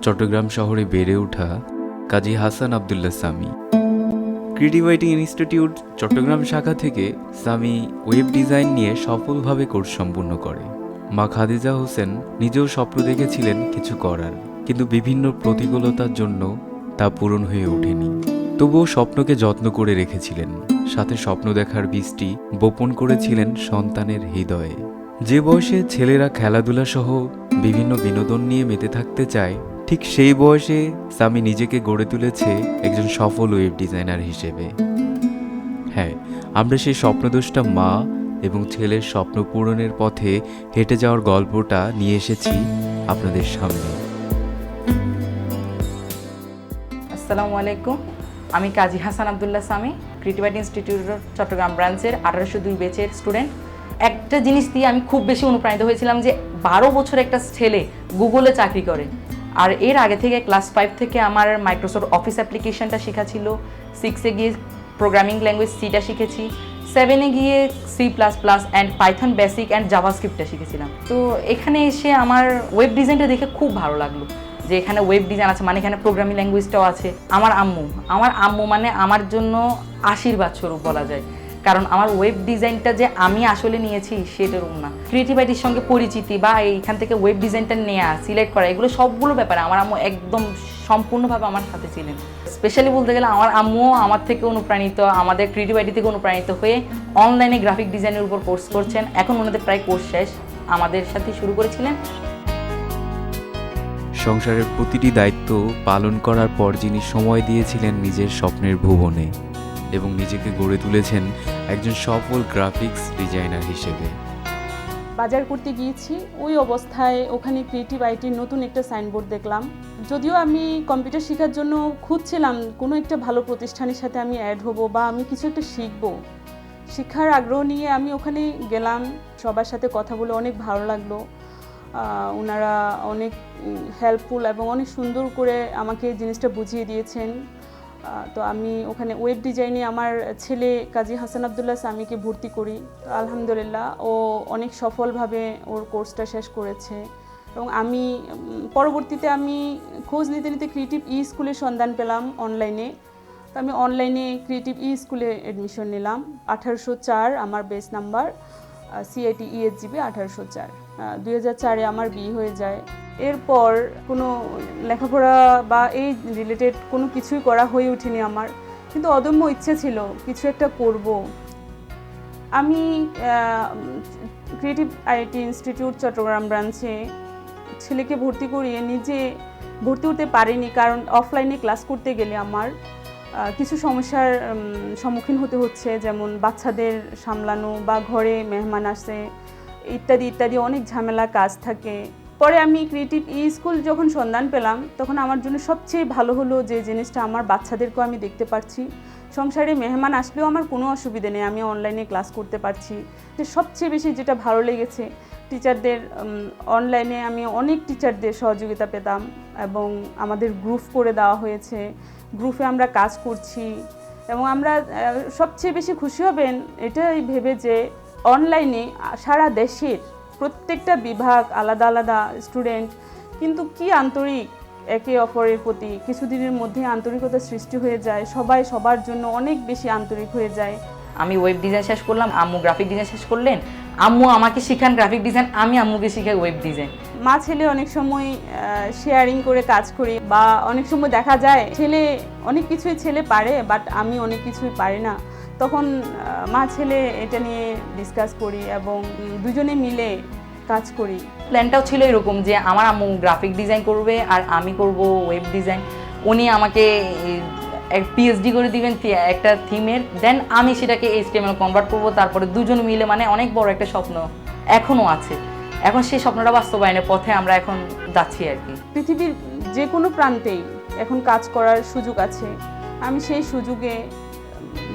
চট্টগ্রাম শহরে বেড়ে ওঠা Kazi Hasan Abdullah Sami. Creative writing institute Chattogram শাখা থেকে সামি ওয়েব ডিজাইন নিয়ে সফলভাবে কোর্স সম্পূর্ণ করে। মা খাদিজা হোসেন নিজেও স্বপ্ন দেখেছিলেন কিছু করার, কিন্তু বিভিন্ন প্রতিকূলতার জন্য তা পূরণ হয়ে ওঠেনি। তবুও স্বপ্নকে যত্ন করে রেখেছিলেন, সাথে স্বপ্ন দেখার বীজটি বপন করেছিলেন সন্তানের হৃদয়ে। যে বয়সে ছেলেরা খেলাধুলা সহ বিভিন্ন বিনোদন নিয়ে মেতে থাকতে চায়, ঠিক সেই বয়সে সামি নিজেকে গড়ে তুলেছে একজন সফল ওয়েব ডিজাইনার হিসেবে। হ্যাঁ, আমরা সেই স্বপ্নদোষটা মা এবং ছেলের স্বপ্ন পূরণের পথে হেঁটে যাওয়ার গল্পটা নিয়ে এসেছি আপনাদের সামনে। আসসালামু আলাইকুম, আমি Kazi Hasan Abdullah Sami, creative writing institute Chattogram ব্রাঞ্চের 1802 ব্যাচের স্টুডেন্ট। একটা জিনিস দিয়ে আমি খুব বেশি অনুপ্রাণিত হয়েছিলাম যে 12 বছর একটা ছেলে গুগলে চাকরি করে। আর এর আগে থেকে ক্লাস 5 থেকে আমার মাইক্রোসফট অফিস অ্যাপ্লিকেশনটা শেখা ছিল, 6-এ গিয়ে প্রোগ্রামিং ল্যাঙ্গুয়েজ সিটা শিখেছি, 7-এ গিয়ে C++ and Python basic and জাভাস্ক্রিপ্টটা শিখেছিলাম। তো এখানে এসে আমার ওয়েব ডিজাইনটা দেখে খুব ভালো লাগলো যে এখানে ওয়েব ডিজাইন আছে, মানে এখানে প্রোগ্রামিং ল্যাঙ্গুয়েজটাও আছে। আমার আম্মু মানে আমার জন্য আশীর্বাদ স্বরূপ বলা যায়, কারণ আমার ওয়েব ডিজাইনটা যে আমি আসলে নিয়েছি সেটারও না, ক্রিয়েটিভ রাইটিংয়ের সঙ্গে পরিচিতি বা এইখান থেকে ওয়েব ডিজাইনটা নেওয়া, সিলেক্ট করা, এগুলো সবগুলো ব্যাপারে আমার আম্মু একদম সম্পূর্ণভাবে আমার সাথে ছিলেন। স্পেশালি বলতে গেলে আমার আম্মুও আমার থেকে অনুপ্রাণিত, আমাদের ক্রিয়েটিভ রাইটিং থেকে অনুপ্রাণিত হয়ে অনলাইনে গ্রাফিক ডিজাইনের উপর কোর্স করছেন। এখন ওনাদের প্রায় কোর্স শেষ, আমাদের সাথে শুরু করেছিলেন। সংসারের প্রতিটি দায়িত্ব পালন করার পর যিনি সময় দিয়েছিলেন নিজের স্বপ্নের ভুবনে এবং নিজেকে গড়ে তুলেছেন একজন সফল গ্রাফিক্স ডিজাইনার হিসেবে। বাজার করতে গিয়েছি, ওই অবস্থায় ওখানে ক্রিয়েটিভ আইটির নতুন একটা সাইনবোর্ড দেখলাম। যদিও আমি কম্পিউটার শেখার জন্য খুঁজছিলাম কোনো একটা ভালো প্রতিষ্ঠানের সাথে আমি অ্যাড হব বা আমি কিছু একটা শিখবো, শিক্ষার আগ্রহ নিয়ে আমি ওখানে গেলাম। সবার সাথে কথা বলে অনেক ভালো লাগলো, ওনারা অনেক হেল্পফুল এবং অনেক সুন্দর করে আমাকে জিনিসটা বুঝিয়ে দিয়েছেন। তো আমি ওখানে ওয়েব ডিজাইনে আমার ছেলে কাজী হাসান আবদুল্লাহ সামিকে ভর্তি করি। আলহামদুলিল্লাহ ও অনেক সফলভাবে ওর কোর্সটা শেষ করেছে এবং আমি পরবর্তীতে আমি খোঁজ নিতে নিতে ক্রিয়েটিভ স্কুলের সন্ধান পেলাম অনলাইনে। তো আমি অনলাইনে ক্রিয়েটিভ স্কুলে অ্যাডমিশন নিলাম। 1804 আমার বেস নাম্বার, CIT ESGB 1804। 2004-এ আমার বিয়ে হয়ে যায়। এরপর কোনো লেখাপড়া বা এই রিলেটেড কোনো কিছুই করা হয়ে ওঠেনি আমার, কিন্তু অদম্য ইচ্ছে ছিল কিছু একটা করব। আমি ক্রিয়েটিভ আইটি ইনস্টিটিউট চট্টগ্রাম ব্রাঞ্চে ছেলেকে ভর্তি করিয়ে নিজে ভর্তি হতে পারিনি, কারণ অফলাইনে ক্লাস করতে গেলে আমার কিছু সমস্যার সম্মুখীন হতে হচ্ছে, যেমন বাচ্চাদের সামলানো বা ঘরে মেহমান আসে ইত্যাদি ইত্যাদি অনেক ঝামেলা কাজ থাকে। পরে আমি ক্রিয়েটিভ স্কুল যখন সন্ধান পেলাম, তখন আমার জন্য সবচেয়ে ভালো হলো যে জিনিসটা আমার বাচ্চাদেরকেও আমি দেখতে পারছি, সংসারে মেহমান আসলেও আমার কোনো অসুবিধা নেই, আমি অনলাইনে ক্লাস করতে পারছি। সবচেয়ে বেশি যেটা ভালো লেগেছে, টিচারদের অনলাইনে আমি অনেক টিচারদের সহযোগিতা পেতাম এবং আমাদের গ্রুপ করে দেওয়া হয়েছে, গ্রুপে আমরা কাজ করছি। এবং আমরা সবচেয়ে বেশি খুশি হবেন এটাই ভেবে যে অনলাইনে সারা দেশের প্রত্যেকটা বিভাগ আলাদা আলাদা স্টুডেন্ট, কিন্তু কি আন্তরিক একে অপরের প্রতি, কিছুদিনের মধ্যে আন্তরিকতা সৃষ্টি হয়ে যায়, সবাই সবার জন্য অনেক বেশি আন্তরিক হয়ে যায়। আমি ওয়েব ডিজাইন শেষ করলাম, আম্মু গ্রাফিক ডিজাইন শেষ করলেন, আম্মু আমাকে শিখান গ্রাফিক ডিজাইন, আমি আম্মুকে শিখাই ওয়েব ডিজাইন। মা ছেলে অনেক সময় শেয়ারিং করে কাজ করি, বা অনেক সময় দেখা যায় ছেলে অনেক কিছুই ছেলে পারে বাট আমি অনেক কিছুই পারি না, তখন মা ছেলে এটা নিয়ে ডিসকাস করি এবং দুজনে মিলে কাজ করি। প্ল্যানটাও ছিল এরকম যে আমার আম্মু গ্রাফিক ডিজাইন করবে আর আমি করব ওয়েব ডিজাইন, উনি আমাকে PhD করে দিবেন একটা থিমের, দেন আমি সেটাকে HTML কনভার্ট করবো, তারপরে দুজন মিলে, মানে অনেক বড় একটা স্বপ্ন এখনও আছে। এখন সেই স্বপ্নটা বাস্তবায়নের পথে আমরা এখন যাচ্ছি আর কি। পৃথিবীর যে কোনো প্রান্তেই এখন কাজ করার সুযোগ আছে, আমি সেই সুযোগে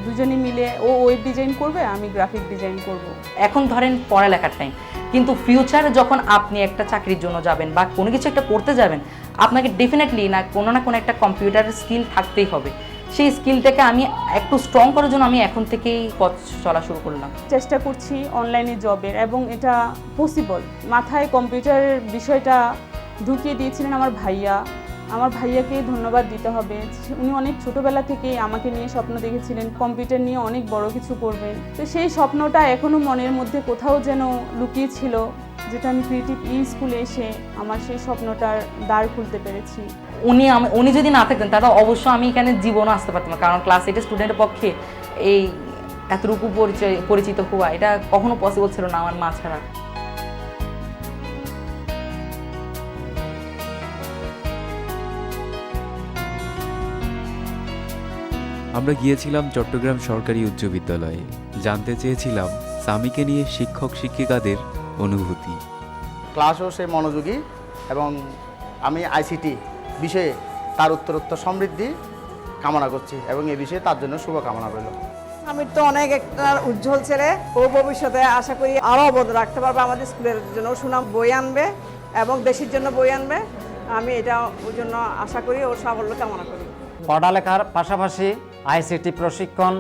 দুজনে মিলে ও ওয়েব ডিজাইন করবে, আমি গ্রাফিক ডিজাইন করব। এখন ধরেন পড়ালেখার টাইম, কিন্তু ফিউচারে যখন আপনি একটা চাকরির জন্য যাবেন বা কোনো কিছু একটা করতে যাবেন, আপনাকে ডেফিনেটলি না কোনো একটা কম্পিউটারের স্কিল থাকতেই হবে। সেই স্কিলটাকে আমি একটু স্ট্রং করার জন্য আমি এখন থেকেই পথ চলা শুরু করলাম। চেষ্টা করছি অনলাইনে জবের, এবং এটা পসিবল। মাথায় কম্পিউটারের বিষয়টা ঢুকিয়ে দিয়েছিলেন আমার ভাইয়া, আমার ভাইয়াকে ধন্যবাদ দিতে হবে। উনি অনেক ছোটোবেলা থেকেই আমাকে নিয়ে স্বপ্ন দেখেছিলেন কম্পিউটার নিয়ে অনেক বড় কিছু করবেন। তো সেই স্বপ্নটা এখনও মনের মধ্যে কোথাও যেন লুকিয়ে ছিল, যেটা আমি ক্রিয়েটিভ স্কুলে এসে আমার সেই স্বপ্নটার দ্বার খুলতে পেরেছি। উনি যদি না থাকতেন তাহলে অবশ্য আমি এখানে জীবনও আসতে পারতাম না, কারণ ক্লাস 8 স্টুডেন্টের পক্ষে এই এতটুকু পরিচিত হওয়া এটা কখনো পসিবল ছিল না আমার মা ছাড়া। আমরা গিয়েছিলাম চট্টগ্রাম সরকারি উচ্চ বিদ্যালয়ে, জানতে চেয়েছিলাম সামিকে নিয়ে শিক্ষক শিক্ষিকাদের অনুভূতি। ক্লাসও সে মনোযোগী এবং আমি আইসিটি বিষয়ে তার উত্তরোত্তর সমৃদ্ধি কামনা করছি এবং এ বিষয়ে তার জন্য শুভকামনা রইল। আমি তো অনেক একটা উজ্জ্বল ছেলে, ও ভবিষ্যতে আশা করি আরও অবদান রাখতে পারবে, আমাদের স্কুলের জন্য সুনাম বই আনবে এবং দেশের জন্য বই আনবে। আমি এটা ওর জন্য আশা করি, ওর সাফল্য কামনা করি। পড়ালেখার পাশাপাশি আইসিটি প্রশিক্ষণ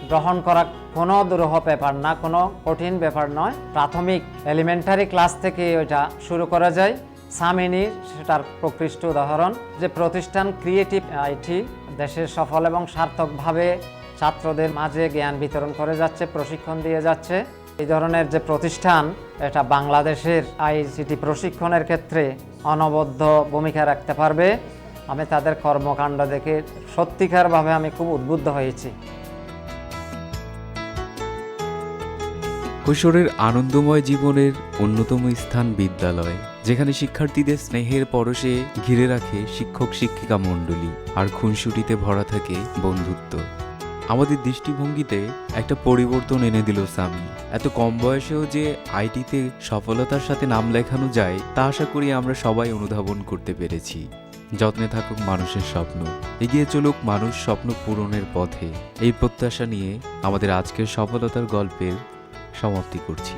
গ্রহণ করা কোনো দুরূহ ব্যাপার না, কোনো কঠিন ব্যাপার নয়। প্রাথমিক এলিমেন্টারি ক্লাস থেকে ওইটা শুরু করা যায়। সামিনী সেটার প্রকৃষ্ট উদাহরণ। যে প্রতিষ্ঠান ক্রিয়েটিভ আইটি দেশের সফল এবং সার্থকভাবে ছাত্রদের মাঝে জ্ঞান বিতরণ করে যাচ্ছে, প্রশিক্ষণ দিয়ে যাচ্ছে। এই ধরনের যে প্রতিষ্ঠান এটা বাংলাদেশের আইসিটি প্রশিক্ষণের ক্ষেত্রে অনবদ্য ভূমিকা রাখতে পারবে। আমি তাদের কর্মকাণ্ড দেখে সত্যিকারভাবে আমি খুব উদ্বুদ্ধ হয়েছি। কৈশোরের আনন্দময় জীবনের অন্যতম স্থান বিদ্যালয়, যেখানে শিক্ষার্থীদের স্নেহের পরশে ঘিরে রাখে শিক্ষক শিক্ষিকা মণ্ডলী, আর খুনসুটিতে ভরা থাকে বন্ধুত্ব। আমাদের দৃষ্টিভঙ্গিতে একটা পরিবর্তন এনে দিল সামি। এত কম বয়সেও যে আইটিতে সফলতার সাথে নাম লেখানো যায় তা আশা করি আমরা সবাই অনুধাবন করতে পেরেছি। যত্নে থাকুক মানুষের স্বপ্ন, এগিয়ে চলুক মানুষ স্বপ্ন পূরণের পথে। এই প্রত্যাশা নিয়ে আমাদের আজকের সফলতার গল্পের সমাপ্তি করছি।